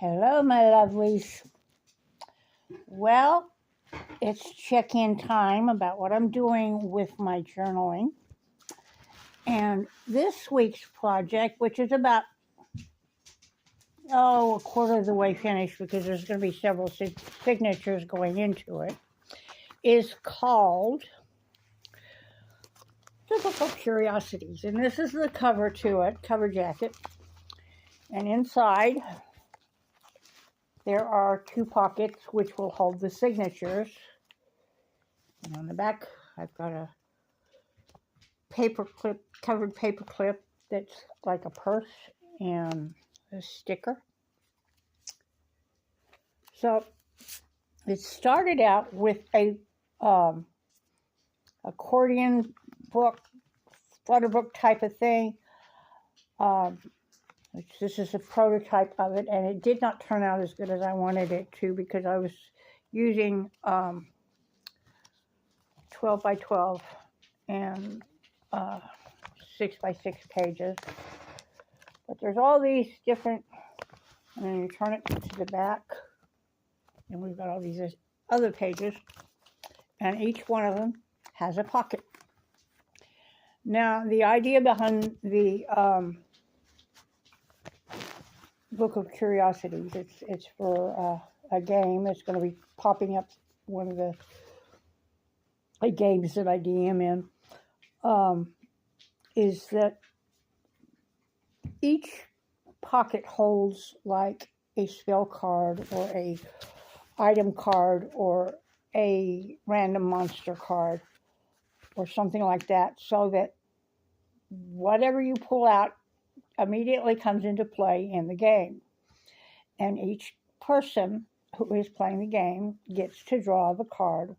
Hello, my lovelies. Well, it's check-in time about what I'm doing with my journaling. And this week's project, which is about, a quarter of the way finished because there's going to be several signatures going into it, is called Typical Curiosities. And this is the cover to it, cover jacket. And inside, there are two pockets which will hold the signatures. And on the back, I've got a covered paper clip that's like a purse and a sticker. So it started out with a accordion book, flutter book type of thing. This is a prototype of it, and it did not turn out as good as I wanted it to because I was using 12 by 12 and 6 by 6 pages. But there's all these different, and then you turn it to the back, and we've got all these other pages, and each one of them has a pocket. Now, the idea behind the Book of Curiosities, it's for a game. It's going to be popping up one of the games that I DM in, is that each pocket holds like a spell card or a item card or a random monster card or something like that, so that whatever you pull out immediately comes into play in the game. And each person who is playing the game gets to draw the card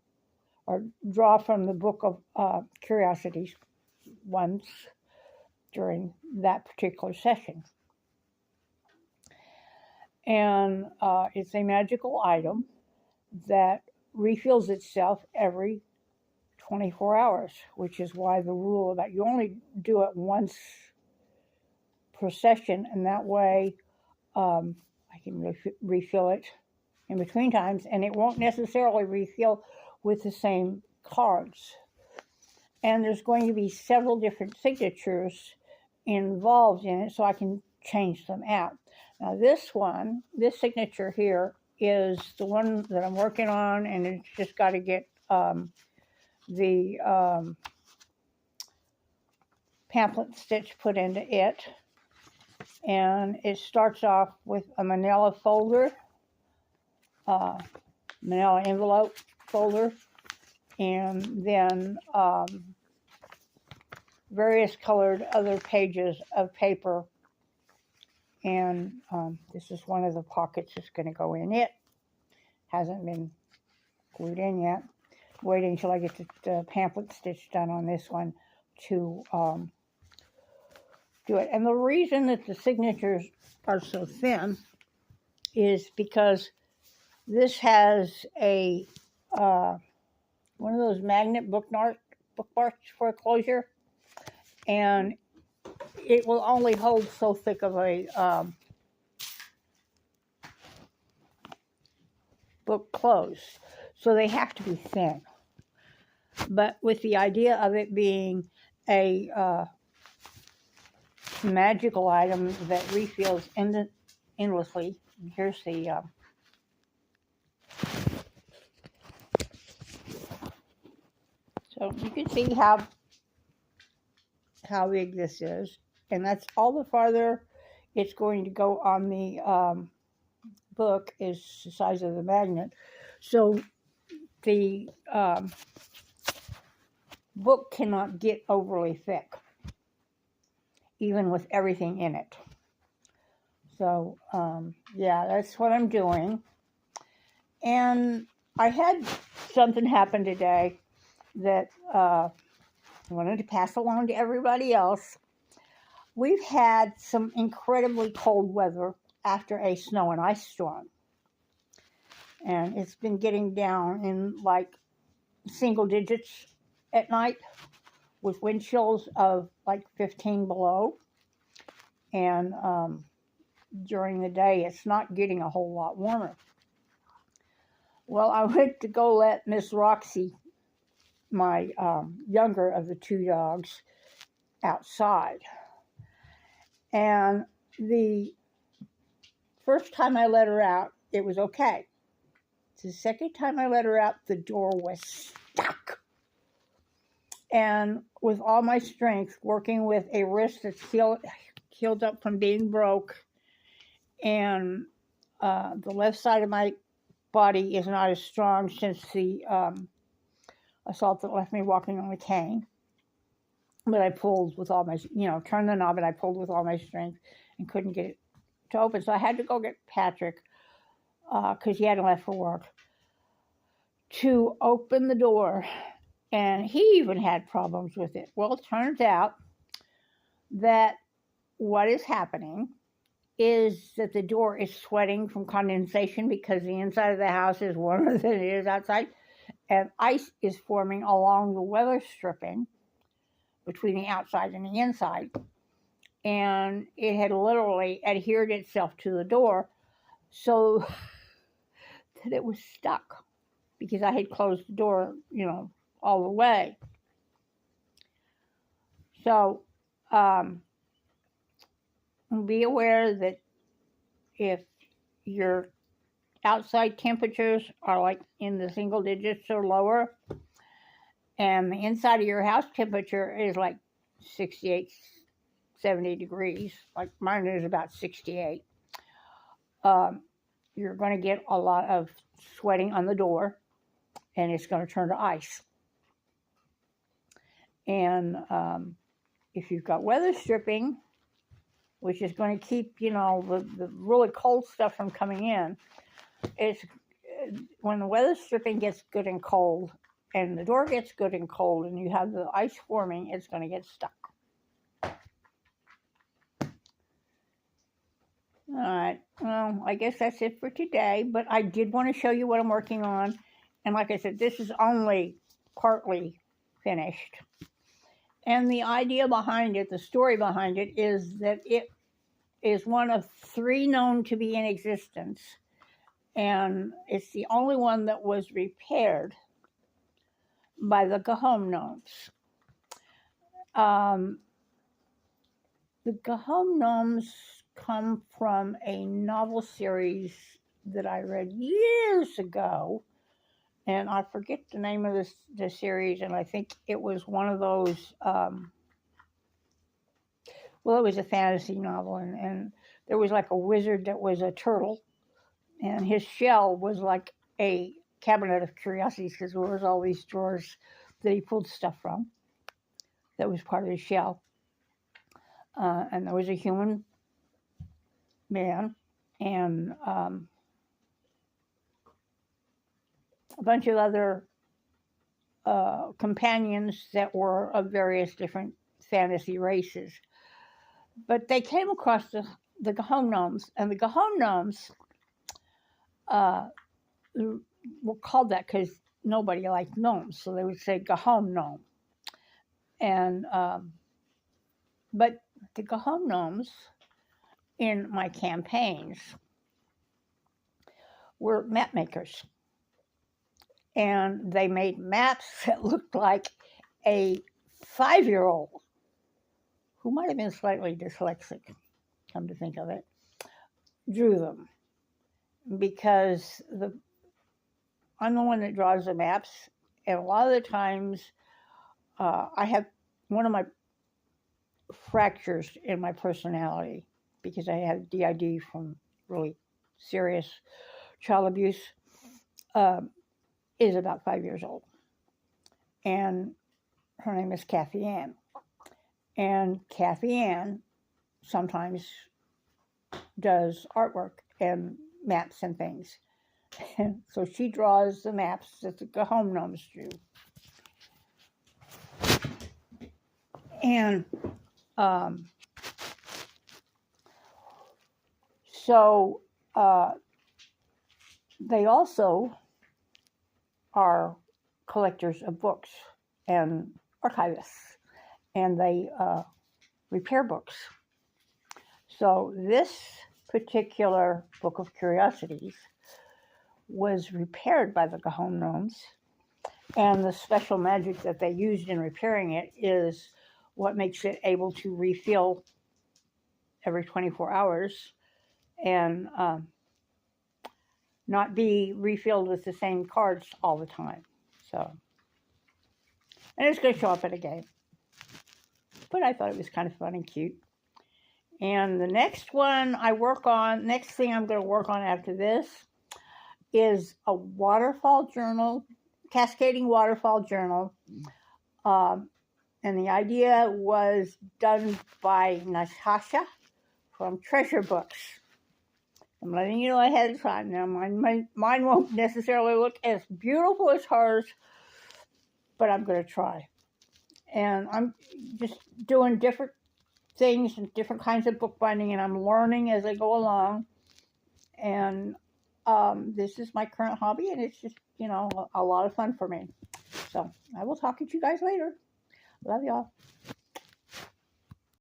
or draw from the Book of Curiosities once during that particular session. And it's a magical item that refills itself every 24 hours, which is why the rule that you only do it once per session, and that way I can refill it in between times, and it won't necessarily refill with the same cards. And there's going to be several different signatures involved in it, so I can change them out. Now this signature here is the one that I'm working on, and it's just got to get the pamphlet stitch put into it. And it starts off with a manila folder, manila envelope folder, and then various colored other pages of paper. And this is one of the pockets that's going to go in it. Hasn't been glued in yet. Waiting until I get the pamphlet stitch done on this one to do it. And the reason that the signatures are so thin is because this has a one of those magnet bookmarks for closure, and it will only hold so thick of a book closed, so they have to be thin. But with the idea of it being a magical item that refills endlessly, here's the so you can see how big this is, and that's all the farther it's going to go on the book is the size of the magnet. So the book cannot get overly thick, even with everything in it. So yeah, that's what I'm doing. And I had something happen today that I wanted to pass along to everybody else. We've had some incredibly cold weather after a snow and ice storm. And it's been getting down in like single digits at night with wind chills of like 15 below. And during the day, it's not getting a whole lot warmer. Well, I went to go let Miss Roxy, my younger of the two dogs, outside. And the first time I let her out, it was okay. The second time I let her out, the door was stuck. And with all my strength, working with a wrist that's healed up from being broke, and the left side of my body is not as strong since the assault that left me walking on a cane. But I pulled with all my, turned the knob and I pulled with all my strength and couldn't get it to open. So I had to go get Patrick, because he hadn't left for work, to open the door. And he even had problems with it. Well, it turns out that what is happening is that the door is sweating from condensation because the inside of the house is warmer than it is outside. And ice is forming along the weather stripping between the outside and the inside. And it had literally adhered itself to the door so that it was stuck because I had closed the door, all the way. So be aware that if your outside temperatures are like in the single digits or lower, and the inside of your house temperature is like 68, 70 degrees, like mine is about 68, you're going to get a lot of sweating on the door, and it's going to turn to ice. And if you've got weather stripping, which is going to keep, the really cold stuff from coming in, it's when the weather stripping gets good and cold, and the door gets good and cold, and you have the ice forming, it's going to get stuck. All right. Well, I guess that's it for today, but I did want to show you what I'm working on. And like I said, this is only partly finished. And the idea behind it, the story behind it, is that it is one of 3 known to be in existence. And it's the only one that was repaired by the Gahom gnomes. The Gahom gnomes come from a novel series that I read years ago. And I forget the name of the series, and I think it was one of those, it was a fantasy novel, and there was like a wizard that was a turtle, and his shell was like a cabinet of curiosities because there was all these drawers that he pulled stuff from that was part of his shell. And there was a human man and a bunch of other companions that were of various different fantasy races. But they came across the Gahom gnomes, and the Gahom gnomes were called that because nobody liked gnomes, so they would say Gahom gnome. And but the Gahom gnomes in my campaigns were map makers. And they made maps that looked like a 5-year-old who might have been slightly dyslexic, come to think of it, drew them. Because I'm the one that draws the maps, and a lot of the times I have one of my fractures in my personality because I had DID from really serious child abuse. Is about 5 years old. And her name is Kathy Ann. And Kathy Ann sometimes does artwork and maps and things. And so she draws the maps that the Gahom gnomes drew. And so they also are collectors of books and archivists, and they repair books. So this particular Book of Curiosities was repaired by the Cajon gnomes, and the special magic that they used in repairing it is what makes it able to refill every 24 hours and not be refilled with the same cards all the time. So, and it's going to show up in a game. But I thought it was kind of fun and cute. And the next one I work on, next thing I'm going to work on after this is a waterfall journal, cascading waterfall journal. And the idea was done by Natasha from Treasure Books. I'm letting you know ahead of time. Now, mine won't necessarily look as beautiful as hers, but I'm going to try. And I'm just doing different things and different kinds of bookbinding, and I'm learning as I go along. And this is my current hobby, and it's just, you know, a lot of fun for me. So I will talk to you guys later. Love y'all.